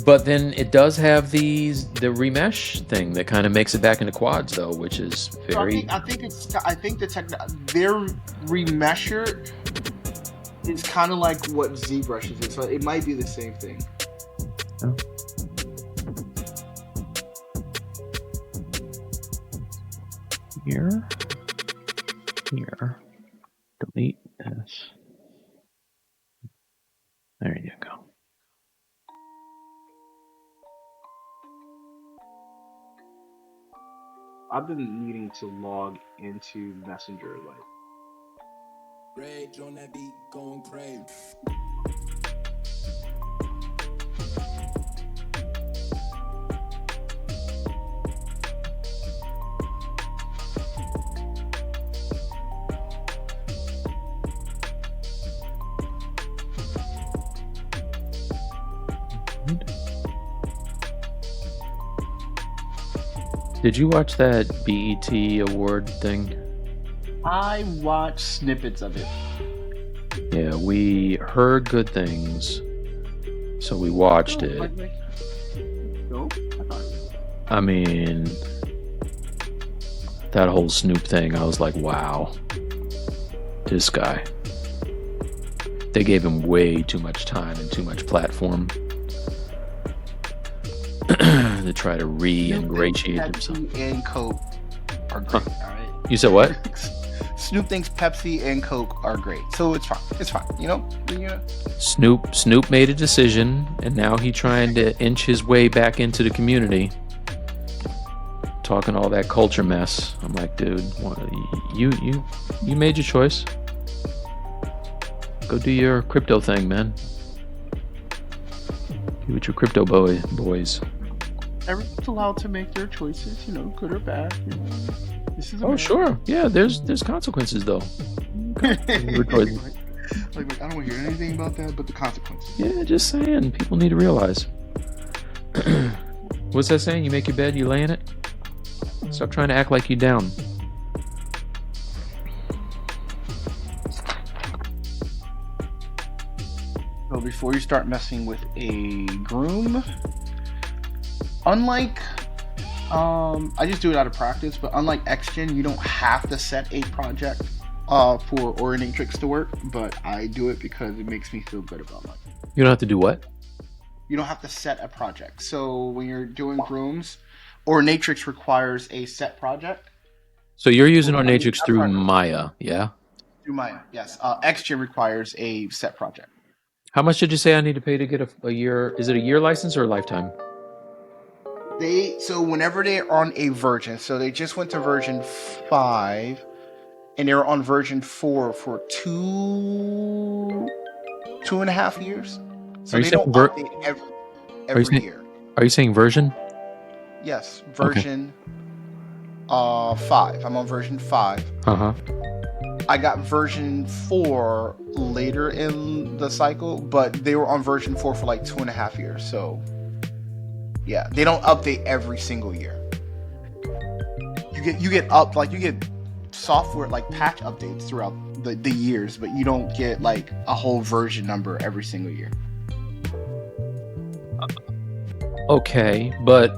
But then it does have the remesh thing that kind of makes it back into quads, though, which is very. I think their remesher is kind of like what ZBrush is, so it might be the same thing. Oh. Here, delete this. There you go. I've been needing to log into Messenger, like. Rage on that beat, going crazy. Did you watch that BET award thing? I watched snippets of it. Yeah, we heard good things, so we watched it. No, I mean, that whole Snoop thing, I was like, wow, this guy. They gave him way too much time and too much platform to try to re-ingratiate himself. Pepsi and Coke are great. All right. You said what? Snoop thinks Pepsi and Coke are great, so it's fine. It's fine. You know. Snoop made a decision, and now he's trying to inch his way back into the community, talking all that culture mess. I'm like, dude, you made your choice. Go do your crypto thing, man. You with your crypto boys. Everyone's allowed to make their choices, you know, good or bad. You know. This is Oh, sure. Yeah, there's consequences, though. like, I don't want to hear anything about that, but the consequences. Yeah, just saying. People need to realize. What's that saying? You make your bed, you lay in it? Stop trying to act like you're down. It'll be before you start messing with a groom, unlike I just do it out of practice, but unlike XGen, you don't have to set a project for Ornatrix to work, but I do it because it makes me feel good about myself. You don't have to do what? You don't have to set a project. So when you're doing grooms, Ornatrix requires a set project. So you're using Ornatrix through Maya, yeah? Through Maya, yes. XGen requires a set project. How much did you say I need to pay to get a year? Is it a year license or a lifetime? So whenever they're on a version, so they just went to version 5, and they were on version 4 for 2.5 years. So they don't update every year. Are you saying version? Yes, version 5. I'm on version 5. Uh-huh. I got version 4 later in the cycle, but they were on version 4 for like 2.5 years. So yeah, they don't update every single year. You get software like patch updates throughout the years, but you don't get like a whole version number every single year. Okay, but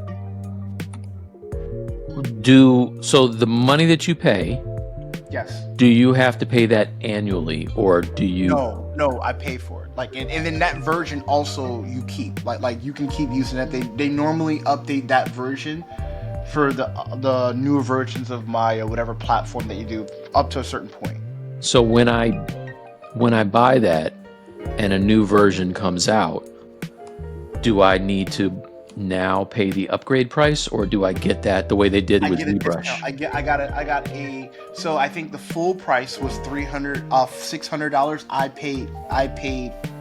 so the money that you pay, Yes. do you have to pay that annually, or do you? No, I pay for it. Like, and then that version also you keep. Like you can keep using that. They normally update that version for the newer versions of Maya, whatever platform that you do, up to a certain point. So when I buy that and a new version comes out, do I need to now pay the upgrade price, or do I get that the way they did with Zbrush? So I think the full price was $600. I paid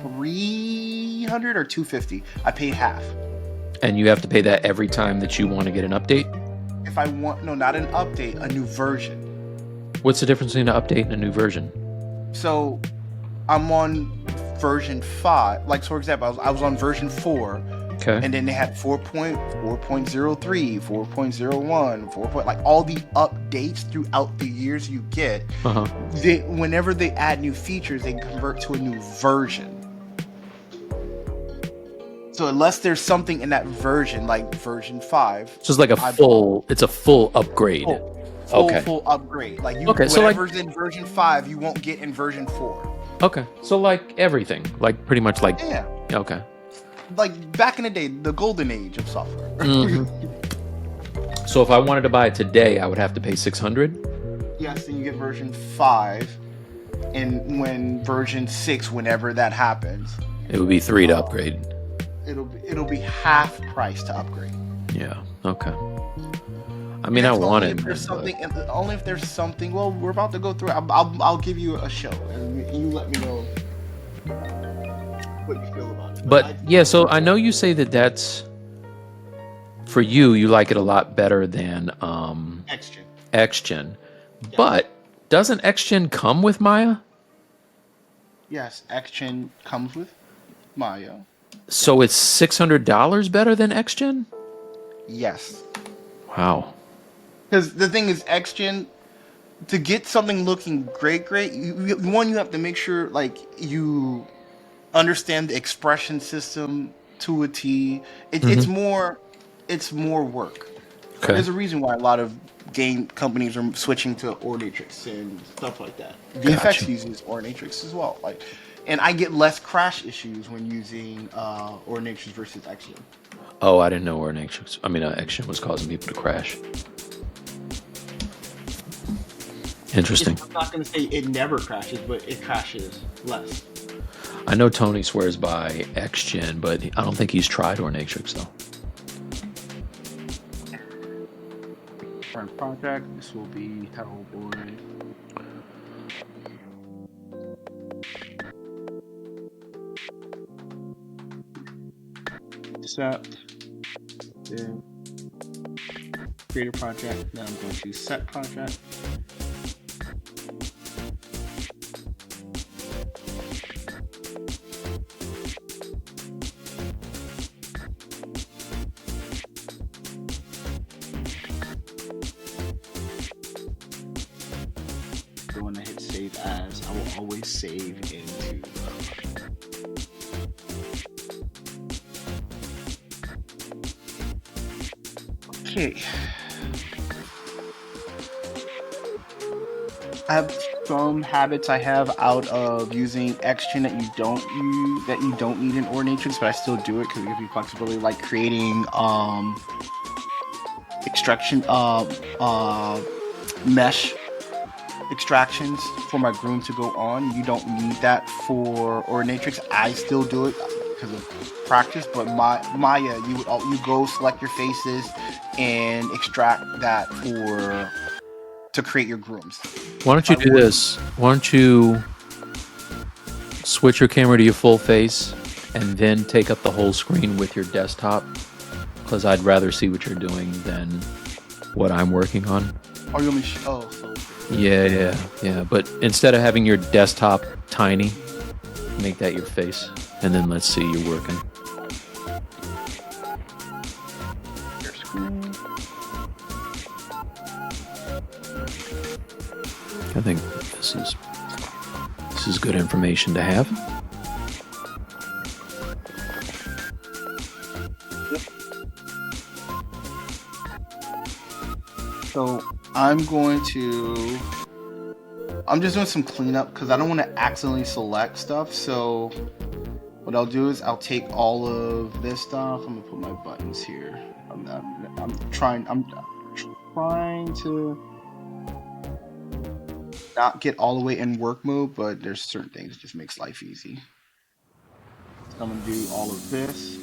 $300 or $250. I paid half. And you have to pay that every time that you want to get an update? If I want, no, not an update, a new version. What's the difference between an update and a new version? So I'm on version 5. Like, for example, I was on version 4. Okay. And then they had 4.03, 4.01, 4. Like all the updates throughout the years you get. Uh-huh. Whenever they add new features, they convert to a new version. So unless there's something in that version, like version 5, so it's like it's a full upgrade. Full upgrade. Like whatever's in version 5, you won't get in version 4. Okay, so like everything, like pretty much like yeah. Okay. Like back in the day, the golden age of software. Mm-hmm. So if I wanted to buy it today, I would have to pay $600? Yes, and you get version 5, and when version 6, whenever that happens, it would be $3 to upgrade. It'll be half price to upgrade. Yeah. Okay. I mean, I want it. Only if there's something. Well, we're about to go through. I'll give you a show, and you let me know what you feel about it. But yeah, so I know you say that's for you. You like it a lot better than XGen. XGen, yeah. But doesn't XGen come with Maya? Yes, XGen comes with Maya. So it's $600 better than XGen? Yes. Wow. Because the thing is, XGen, to get something looking great, you have to make sure like you understand the expression system to a T. It's more work. Okay. There's a reason why a lot of game companies are switching to Ornatrix and stuff like that. VFX uses Ornatrix as well. Like, and I get less crash issues when using Ornatrix versus XGen. Oh, I didn't know XGen was causing people to crash. Interesting. I'm not going to say it never crashes, but it crashes less. I know Tony swears by XGen, but I don't think he's tried Ornatrix though. Current project. This will be Hellboy. Set. Then create a project. Then I'm going to set project. Going to hit save as. I will always save into Okay. I have some habits I have out of using Xgen that you don't need in Ornatrix, but I still do it because it gives me flexibility, like creating extraction mesh extractions for my groom to go on. You don't need that for Ornatrix. I still do it because of practice, but Maya, you go select your faces and extract that to create your grooms. Why don't you do this? Why don't you switch your camera to your full face and then take up the whole screen with your desktop? Because I'd rather see what you're doing than what I'm working on. Oh, you want me? So. Yeah. But instead of having your desktop tiny, make that your face, and then let's see you working. Your screen. I think this is good information to have. So I'm just doing some cleanup because I don't want to accidentally select stuff. So what I'll do is I'll take all of this stuff. I'm gonna put my buttons here. I'm trying to not get all the way in work mode, but there's certain things that just makes life easy. So I'm gonna do all of this,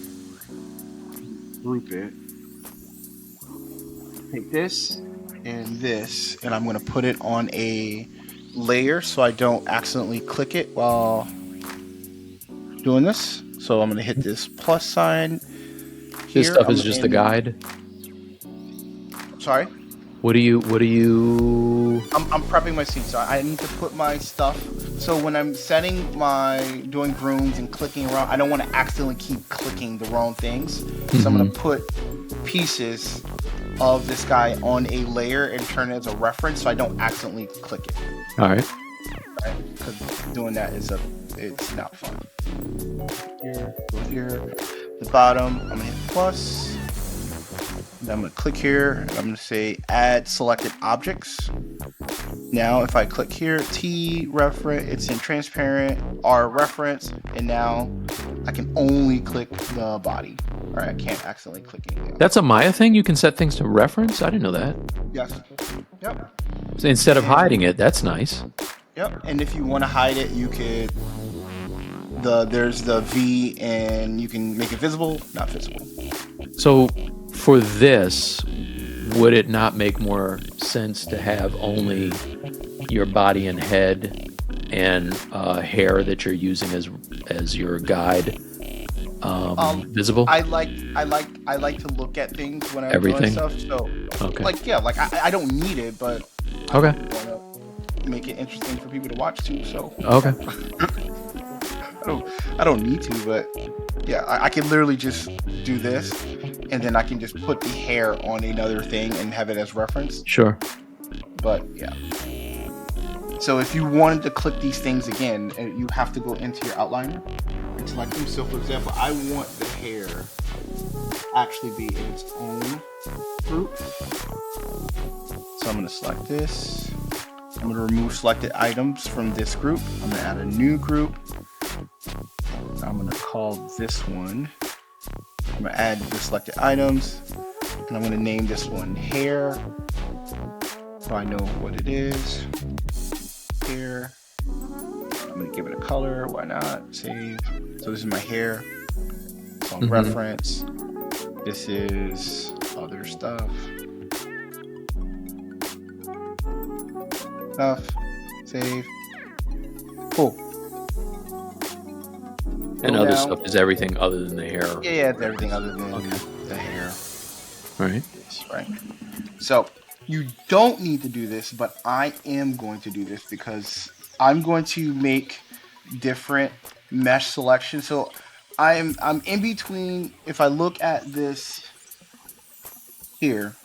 group it, take this and I'm going to put it on a layer so I don't accidentally click it while doing this. So I'm going to hit this plus sign here. This stuff is just a guide. Sorry? What do you I'm prepping my scene, so I need to put my stuff. So when I'm doing grooms and clicking around, I don't want to accidentally keep clicking the wrong things. So I'm going to put pieces of this guy on a layer and turn it as a reference so I don't accidentally click it. All right. Because doing that it's not fun. Go here, the bottom, I'm gonna hit plus. Then I'm gonna click here, and I'm gonna say add selected objects. Now if I click here, T reference, it's in transparent, R reference, and now I can only click the body. All right, I can't accidentally click anything. That's a Maya thing? You can set things to reference? I didn't know that. Yes. Yep. So instead of hiding it, that's nice. Yep. And if you want to hide it, you could. There's the V, and you can make it visible, not visible. So for this, would it not make more sense to have only your body and head and hair that you're using as your guide visible? I like to look at things when I'm Everything? doing stuff. So Okay. I don't need it, but Okay. I want to make it interesting for people to watch too. So Okay. I don't need to, but yeah, I can literally just do this, and then I can just put the hair on another thing and have it as reference. Sure. But yeah. So if you wanted to click these things again, you have to go into your outliner and select them. So for example, I want the hair actually be in its own group. So I'm going to select this. I'm going to remove selected items from this group. I'm going to add a new group. I'm going to call this one. I'm going to add the selected items. And I'm going to name this one hair. So I know what it is. Hair. I'm going to give it a color. Why not? Save. So this is my hair. It's on reference. This is other stuff. Save. Cool. And other stuff is everything other than the hair. Yeah, it's everything other than the hair. All right. Right. So you don't need to do this, but I am going to do this because I'm going to make different mesh selections. So I'm in between. If I look at this here,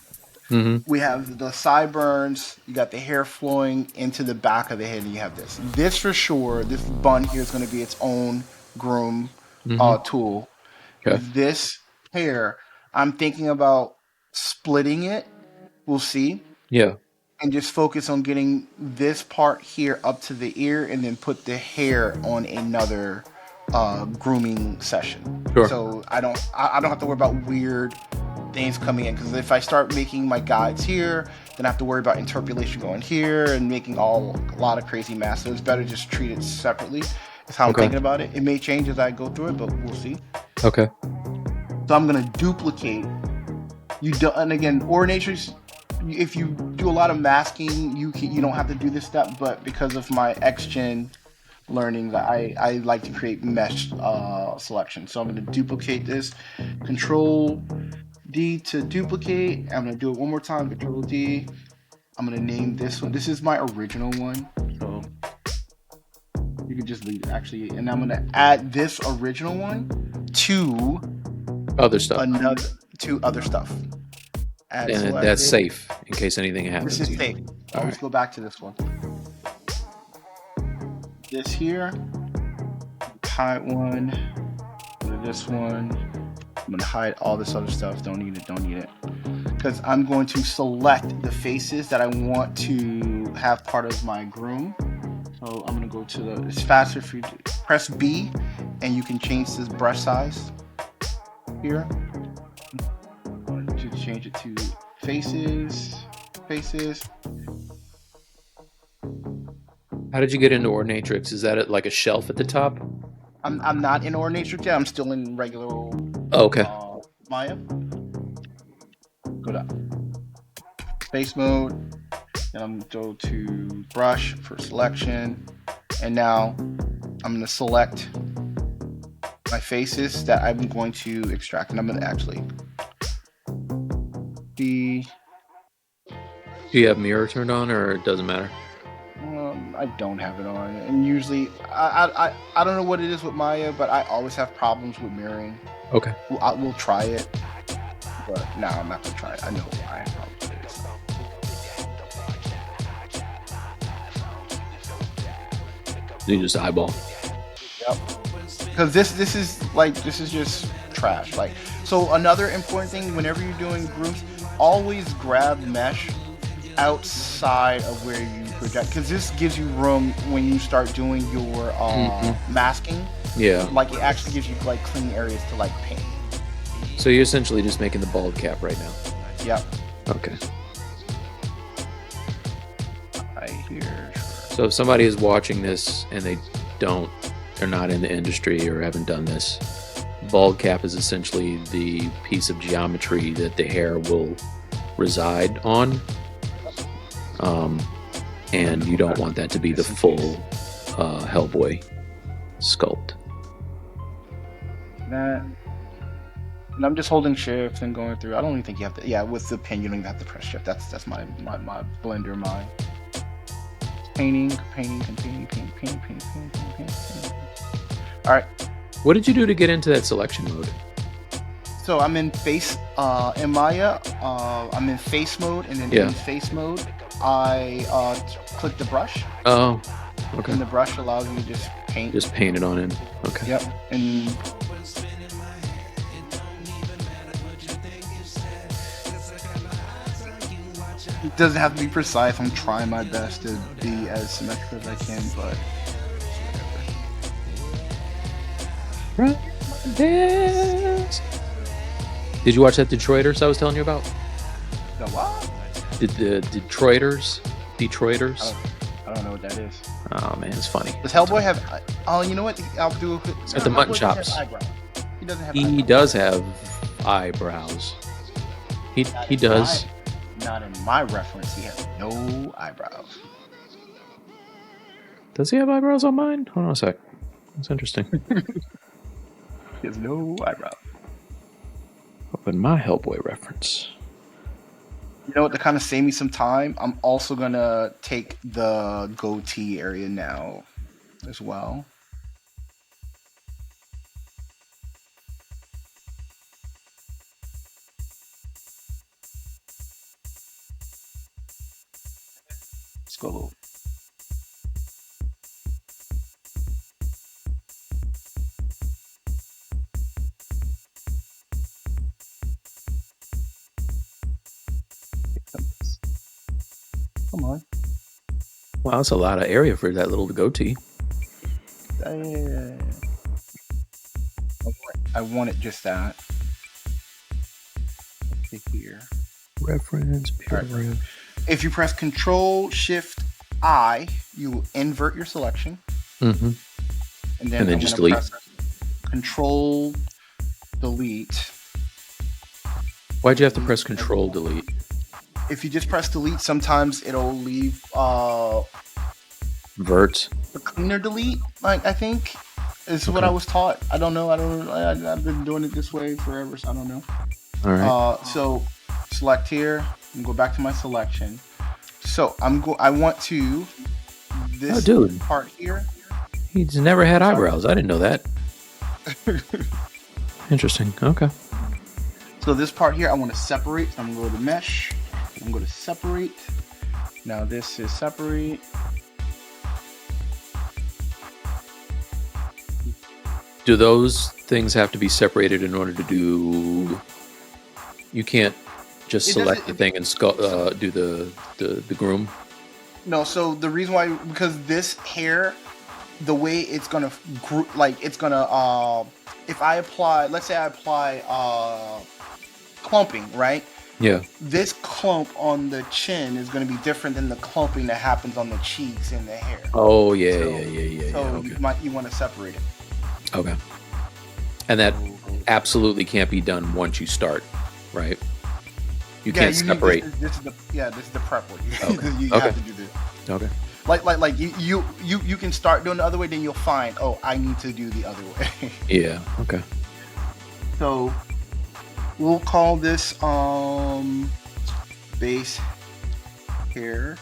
we have the sideburns. You got the hair flowing into the back of the head, and you have this. This for sure. This bun here is going to be its own groom tool. Okay. This hair, I'm thinking about splitting it. We'll see. Yeah. And just focus on getting this part here up to the ear, and then put the hair on another grooming session. Sure. So I don't have to worry about weird things coming in, because if I start making my guides here, then I have to worry about interpolation going here and making a lot of crazy math. So it's better just treat it separately. Is how I'm Okay. thinking about it. It may change as I go through it, but we'll see. Okay. So I'm gonna duplicate. And again, Ornatrix, if you do a lot of masking, you don't have to do this step. But because of my X-Gen learning, I like to create mesh selection. So I'm gonna duplicate this. Control D to duplicate. I'm gonna do it one more time. Control D. I'm gonna name this one. This is my original one. So you can just leave it actually. And I'm gonna add this original one to Other stuff. to other stuff. Add And selected. that's safe in case anything happens. This is safe. Always go back to this one. This here. Hide one. Go to this one. I'm gonna hide all this other stuff. Don't need it. Because I'm going to select the faces that I want to have part of my groom. So I'm gonna go to it's faster for you to press B, and you can change this brush size here. To change it to faces. How did you get into Ornatrix? Is that at like a shelf at the top? I'm not in Ornatrix yet. I'm still in regular Oh, okay. Maya. Go down. Face mode. And I'm gonna go to brush for selection. And now I'm gonna select my faces that I'm going to extract. And I'm gonna actually be. Do you have mirror turned on, or it doesn't matter? I don't have it on, and usually I don't know what it is with Maya, but I always have problems with mirroring. Okay. We'll try it, but no, I'm not gonna try it. I know I have problems with it. You just eyeball. Yep. Because this is just trash. Like, so another important thing whenever you're doing groups, always grab mesh outside of where you project, because this gives you room when you start doing your masking. Yeah. Like, it actually gives you like clean areas to like paint. So you're essentially just making the bald cap right now. Yep. Okay. Right here. So if somebody is watching this and they're not in the industry or haven't done this, bald cap is essentially the piece of geometry that the hair will reside on. And you don't want that to be the full Hellboy sculpt. That. And I'm just holding shift and going through. I don't even think you have to. Yeah, with the pen, you don't even have to press shift. That's my blender mind. Painting. All right. What did you do to get into that selection mode? So I'm in face in Maya. I'm in face mode, and then in face mode, I click the brush. Oh, okay. And the brush allows you to just paint. Just paint it on in. Okay. Yep. And it doesn't have to be precise. I'm trying my best to be as symmetrical as I can, but Did you watch that Detroiters I was telling you about? the what? The Detroiters? Detroiters? I don't know what that is. Oh man, it's funny. Does Hellboy have? Oh, you know what? I'll do it. At the mutton chops. He doesn't have. He eyebrows. does have eyebrows. He does. Not in my reference. He has no eyebrows. Does he have eyebrows on mine? Hold on a sec. That's interesting. He has no eyebrows. Open my Hellboy reference. You know what? To kind of save me some time, I'm also gonna take the goatee area now, as well. Let's go. Come on. Wow, that's a lot of area for that little goatee. I want it just that. Let's see here. Reference, paragraph. If you press Control Shift I, you will invert your selection. Mm-hmm. And then just delete. Press Control Delete. Why'd you have to press Control Delete? If you just press delete, sometimes it'll leave Vert. the cleaner delete. I think is what I was taught. I don't know. I've been doing it this way forever, so I don't know. All right. So select here and go back to my selection. So I want to this part here. He's never had eyebrows. I didn't know that. Interesting. Okay. So this part here, I want to separate. So I'm going to go to mesh. I'm going to separate. Now this is separate. Do those things have to be separated in order to do? You can't just select the thing and do the groom. No. So the reason why, because this hair, the way it's gonna it's gonna if I apply, let's say I apply clumping, right? Yeah. This clump on the chin is going to be different than the clumping that happens on the cheeks and the hair. Oh yeah, So okay. you want to separate it. Okay. And that absolutely can't be done once you start, right? You can't separate. This is the prep work. Okay. You have to do this. Okay. Like you can start doing the other way, then you'll find, oh, I need to do the other way. Yeah. Okay. So we'll call this base hair.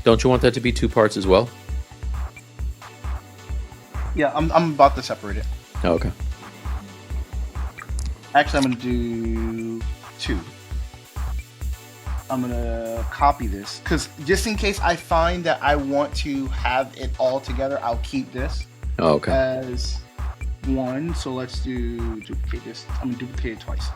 Don't you want that to be 2 parts as well? Yeah, I'm about to separate it. Oh, okay. Actually, I'm gonna do 2. I'm gonna copy this because just in case I find that I want to have it all together, I'll keep this as 1. So let's duplicate this. I'm gonna duplicate it twice.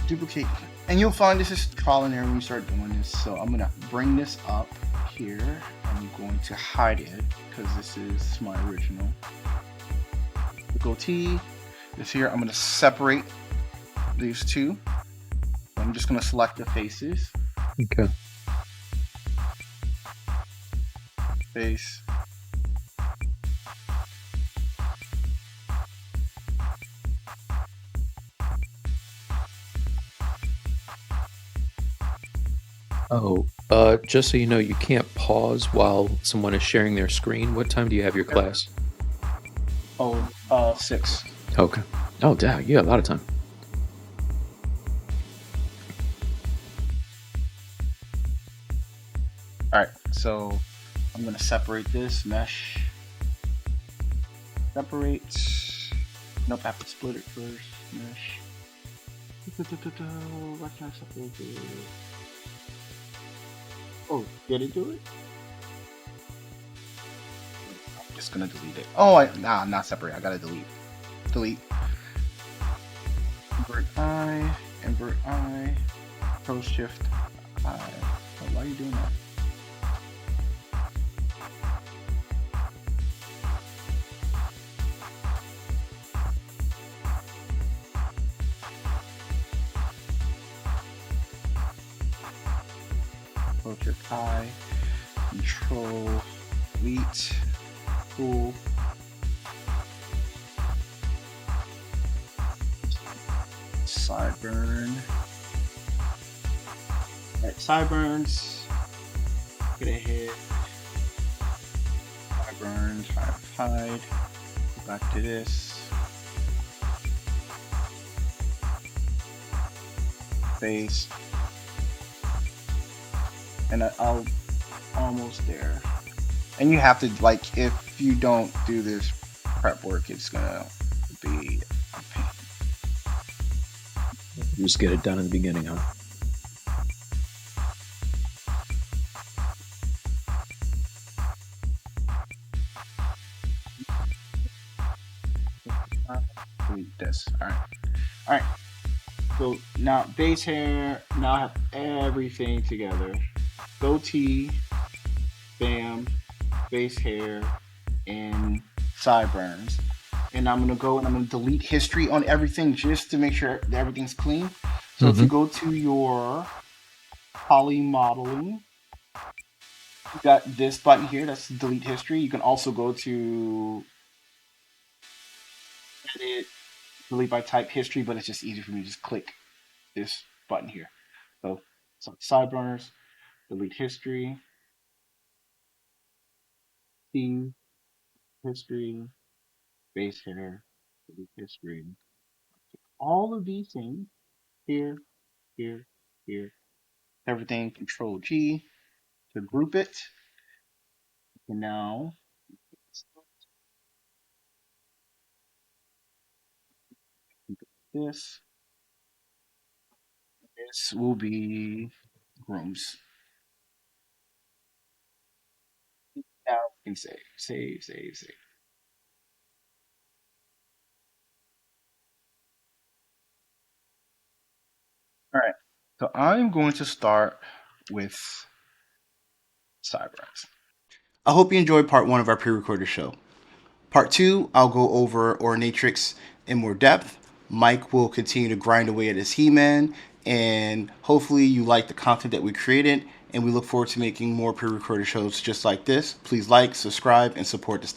Duplicate, and you'll find this is trial and error when you start doing this. So I'm gonna bring this up here. I'm going to hide it because this is my original. The goatee is here. I'm gonna separate these 2. I'm just gonna select the faces. Okay. Face. Oh, just so you know, you can't pause while someone is sharing their screen. What time do you have your class? 6. Okay. Oh, damn, you have a lot of time. Alright, so I'm gonna separate this mesh. Separate. Nope, I have to split it first. Mesh. Why can't I separate it? Oh, did it do it? I'm just gonna delete it. Oh, I'm not separate. I gotta delete. Delete. Invert I. Invert I. Control Shift I. Oh, why are you doing that? Project I, Control, Delete, Cool. Sideburn. Alright, sideburns. Get ahead. Sideburns, hide. Go back to this. Face. And I'll almost there. And you have to, like, if you don't do this prep work, it's gonna be a pain. You just get it done in the beginning, huh? Delete this. Alright. So now base hair. Now I have everything together. Goatee, bam, base hair, and sideburns. And I'm gonna go and I'm gonna delete history on everything just to make sure that everything's clean. So if you go to your poly modeling, you got this button here. That's delete history. You can also go to edit, delete by type history, but it's just easier for me to just click this button here. So sideburns, delete history, theme, history, base hair, delete history. All of these things here, here, here, everything, Control G to group it. And now this, this will be grooms. Now we can save. All right. So I'm going to start with sideburns. I hope you enjoyed part 1 of our pre-recorded show. Part 2, I'll go over Ornatrix in more depth. Mike will continue to grind away at his Heman, and hopefully you like the content that we created, and we look forward to making more pre-recorded shows just like this. Please like, subscribe, and support the